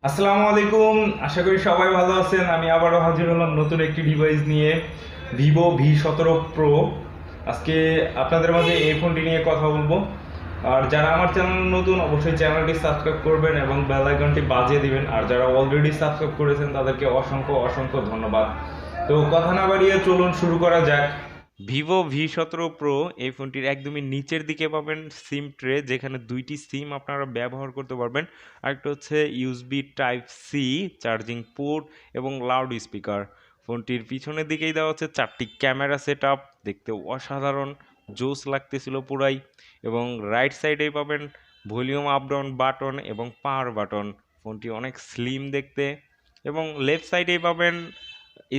আসসালামু আলাইকুম। আশা করি সবাই ভালো আছেন। আমি আবারও হাজির হলাম নতুন একটি ডিভাইস নিয়ে, ভিভো V17 প্রো। আজকে আপনাদের মাঝে এই ফোনটি নিয়ে কথা বলবো। আর যারা আমার চ্যানেল নতুন, অবশ্যই চ্যানেলটি সাবস্ক্রাইব করবেন এবং বেল আইকনটি বাজিয়ে দিবেন। আর যারা অলরেডি সাবস্ক্রাইব করেছেন তাদেরকে অসংখ্য অসংখ্য ধন্যবাদ। তো কথা না বাড়িয়ে চলুন শুরু করা যাক। ভিভো V17 প্রো এই ফোনটির একদমই নিচের দিকে পাবেন সিম ট্রে, যেখানে দুইটি সিম আপনারা ব্যবহার করতে পারবেন। আরেকটা হচ্ছে USB type C charging port এবং লাউড স্পিকার। ফোনটির পিছনের দিকেই দেওয়া হচ্ছে চারটি ক্যামেরা সেট আপ, দেখতে অসাধারণ জোস লাগতেছিল পুরাই। এবং রাইট সাইডেই পাবেন ভলিউম আপ ডাউন বাটন এবং পাওয়ার বাটন। ফোনটি অনেক স্লিম দেখতে। এবং লেফট সাইডেই পাবেন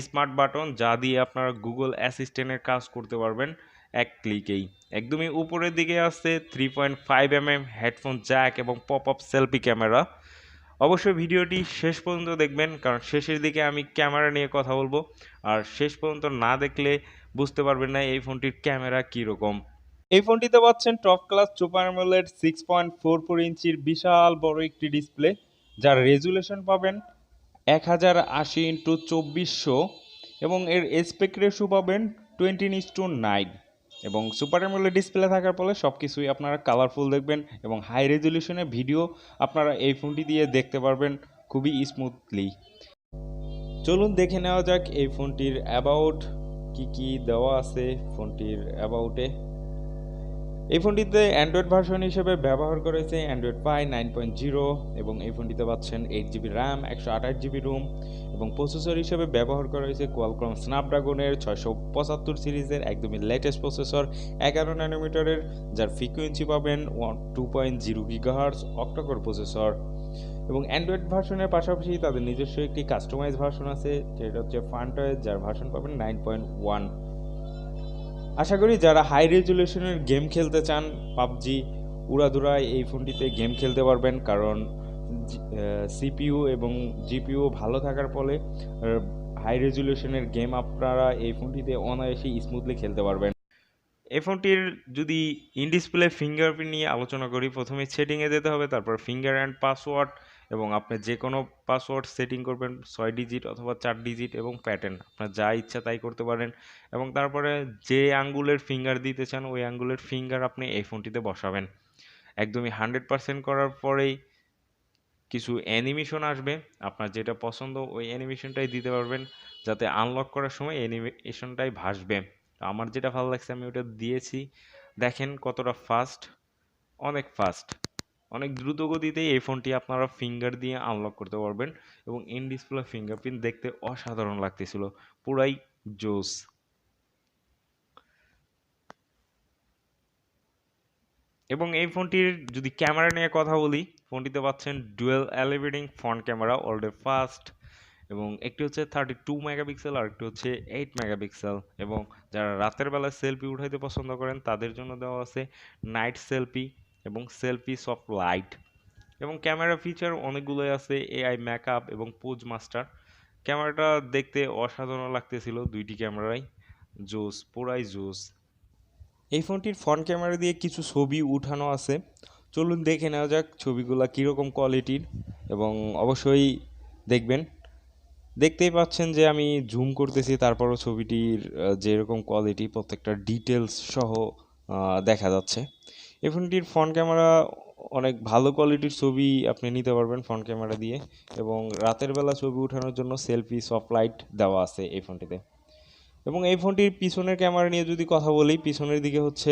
স্মার্ট বাটন, যা দিয়ে আপনারা গুগল অ্যাসিস্ট্যান্টের কাজ করতে পারবেন এক ক্লিকেই। একদমই উপরের দিকে আছে 3.5 mm হেডফোন জ্যাক এবং পপ আপ সেলফি ক্যামেরা। অবশ্যই ভিডিওটি শেষ পর্যন্ত দেখবেন, কারণ শেষের দিকে আমি ক্যামেরা নিয়ে কথা বলবো। আর শেষ পর্যন্ত না দেখলে বুঝতে পারবেন না এই ফোনটির ক্যামেরা কীরকম। এই ফোনটিতে পাচ্ছেন টপ ক্লাস সুপার অ্যামোলেড 6.44 ইঞ্চির বিশাল বড় একটি ডিসপ্লে, যার রেজুলেশন পাবেন 1080x2400 এবং এর এসপেক্ট রেশিও পাবেন 20:9। এবং সুপার অ্যামোলেড ডিসপ্লে থাকার ফলে সব কিছুই আপনারা কালারফুল দেখবেন এবং হাই রেজলিউশনে ভিডিও আপনারা এই ফোনটি দিয়ে দেখতে পারবেন খুবই স্মুথলি। চলুন দেখে নেওয়া যাক এই ফোনটির অ্যাবাউট কি কি দেওয়া আছে ফোনটির অ্যাবাউটে। এই ফোনটিতে অ্যান্ড্রয়েড ভার্সন হিসেবে ব্যবহার করেছে অ্যান্ড্রয়েড পাই 9.0 এবং এই ফোনটিতে পাচ্ছেন 8GB র্যাম, 128GB রোম এবং প্রসেসর হিসেবে ব্যবহার করা হয়েছে কোয়ালকম স্ন্যাপড্রাগনের 675 সিরিজের একদমই লেটেস্ট প্রসেসর 11 ন্যানোমিটারের, যার ফ্রিকোয়েন্সি পাবেন 2.0 GHz অক্টাকোর প্রসেসর। এবং অ্যান্ড্রয়েড ভার্সনের পাশাপাশি তাদের নিজস্ব একটি কাস্টমাইজ ভার্সন আছে, যেটা হচ্ছে ফান্টয়েড, যার ভার্সন পাবেন 9.1। আশা করি যারা হাই রেজুলেশনের গেম খেলতে চান, পাবজি উড়াধুরায় এই ফোনটিতে গেম খেলতে পারবেন, কারণ সিপিইউ এবং জিপিইউ ভালো থাকার ফলে হাই রেজুলেশনের গেম আপনারা এই ফোনটিতে অনায়াসে স্মুথলি খেলতে পারবেন। এই ফোনটির যদি ইন ডিসপ্লে ফিঙ্গারপ্রিন্ট নিয়ে আলোচনা করি, প্রথমে সেটিংয়ে যেতে হবে, তারপর ফিঙ্গার অ্যান্ড পাসওয়ার্ড, এবং আপনি যে কোনো পাসওয়ার্ড সেটিং করবেন 6 ডিজিট অথবা 4 ডিজিট, এবং প্যাটার্ন আপনার যা ইচ্ছা তাই করতে পারেন। এবং তারপরে যে আঙ্গুলের ফিঙ্গার দিতে চান ওই আঙ্গুলের ফিঙ্গার আপনি এই ফোনটিতে বসাবেন। একদমই 100% করার পরেই কিছু অ্যানিমেশন আসবে, আপনার যেটা পছন্দ ওই অ্যানিমেশনটাই দিতে পারবেন, যাতে আনলক করার সময় অ্যানিমেশনটাই ভাসবে। আমার যেটা ভালো লাগছে আমি ওটা দিয়েছি। দেখেন কতটা ফাস্ট, অনেক ফাস্ট, অনেক দ্রুত গতিতেই এই ফোনটি আপনারা ফিঙ্গার দিয়ে আনলক করতে পারবেন। এবং ইন ডিসপ্লে ফিঙ্গারপ্রিন্ট দেখতে অসাধারণ লাগতেছিল, পুরাই জোস। এবং এই ফোনটির যদি ক্যামেরা নিয়ে কথা বলি, ফোনটিতে পাচ্ছেন dual elevating front camera already fast, এবং একটি হচ্ছে 32 মেগাপিক্সেল আর একটি হচ্ছে 8 মেগাপিক্সেল। এবং যারা রাতের বেলায় সেলফি উঠাইতে পছন্দ করেন তাদের জন্য দেওয়া আছে নাইট সেলফি এবং সেলফি সফট লাইট। এবং ক্যামেরা ফিচার অনেকগুলোই আছে, এআই মেকআপ এবং পোজ মাস্টার। ক্যামেরাটা দেখতে অসাধারণ লাগতেছিল, দুইটি ক্যামেরাই জোস, পুরাই জোস। এই ফোনটির ফ্রন্ট ক্যামেরা দিয়ে কিছু ছবি উঠানো আছে, চলুন দেখে নেওয়া যাক ছবিগুলো কীরকম কোয়ালিটির, এবং অবশ্যই দেখবেন। দেখতেই পাচ্ছেন যে আমি জুম করতেছি, তারপরও ছবিটির যেরকম কোয়ালিটি প্রত্যেকটা ডিটেলস সহ দেখা যাচ্ছে। এই ফোনটির ফ্রন্ট ক্যামেরা অনেক ভালো কোয়ালিটির ছবি আপনি নিতে পারবেন ফ্রন্ট ক্যামেরা দিয়ে, এবং রাতের বেলা ছবি ওঠানোর জন্য সেলফি সফট লাইট দেওয়া আছে এই ফোনটিতে। এবং এই ফোনটির পিছনের ক্যামেরা নিয়ে যদি কথা বলি, পিছনের দিকে হচ্ছে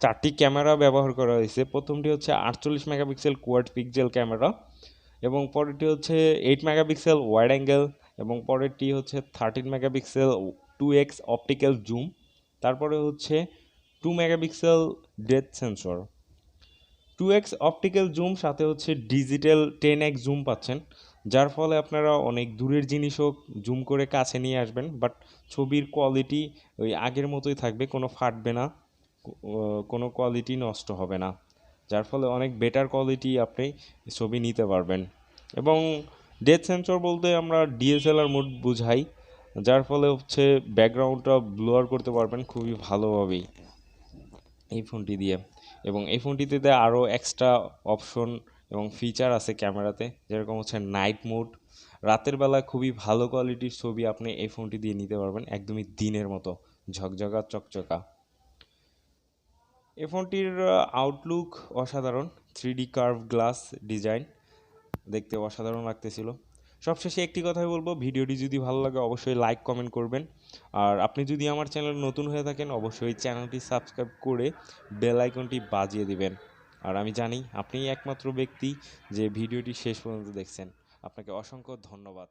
চারটি ক্যামেরা ব্যবহার করা হয়েছে। প্রথমটি হচ্ছে 48 মেগাপিক্সেল কোয়াড পিক্সেল ক্যামেরা, এবং পরেরটি হচ্ছে 8 মেগাপিক্সেল ওয়াইড অ্যাঙ্গেল, এবং পরেরটি হচ্ছে 13 মেগাপিক্সেল 2x অপটিক্যাল জুম, তারপরে হচ্ছে 2 megapixel depth sensor 2x optical zoom, সাথে হচ্ছে ডিজিটাল 10x জুম পাচ্ছেন, যার ফলে আপনারা অনেক দূরের জিনিসও জুম করে কাছে নিয়ে আসবেন, বাট ছবির কোয়ালিটি ওই আগের মতোই থাকবে, কোনো ফাটবে না, কোনো কোয়ালিটি নষ্ট হবে না, যার ফলে অনেক বেটার কোয়ালিটি আপনি ছবি নিতে পারবেন। এবং ডেপথ সেন্সর বলতে আমরা ডিএসএলআর মোড বুঝাই, যার ফলে হচ্ছে ব্যাকগ্রাউন্ডটা ব্লার করতে পারবেন খুবই ভালোভাবেই এই ফোনটি দিয়ে। এবং এই ফোনটিতে আরও এক্সট্রা অপশন এবং ফিচার আছে ক্যামেরাতে, যেরকম হচ্ছে নাইট মোড। রাতের বেলায় খুবই ভালো কোয়ালিটির ছবি আপনি এই ফোনটি দিয়ে নিতে পারবেন, একদমই দিনের মতো ঝকঝকা চকচকা। এই ফোনটির আউটলুক অসাধারণ, 3D কার্ভ গ্লাস ডিজাইন, দেখতে অসাধারণ লাগতেছিল। সবশেষে একটি কথাই বলবো, ভিডিওটি যদি ভালো লাগে অবশ্যই লাইক কমেন্ট করবেন। আর আপনি যদি আমার চ্যানেল নতুন হয়ে থাকেন অবশ্যই চ্যানেলটি সাবস্ক্রাইব করে বেল আইকনটি বাজিয়ে দিবেন। আর আমি জানি আপনিই একমাত্র ব্যক্তি যে ভিডিওটি শেষ পর্যন্ত দেখছেন। আপনাকে অসংখ্য ধন্যবাদ।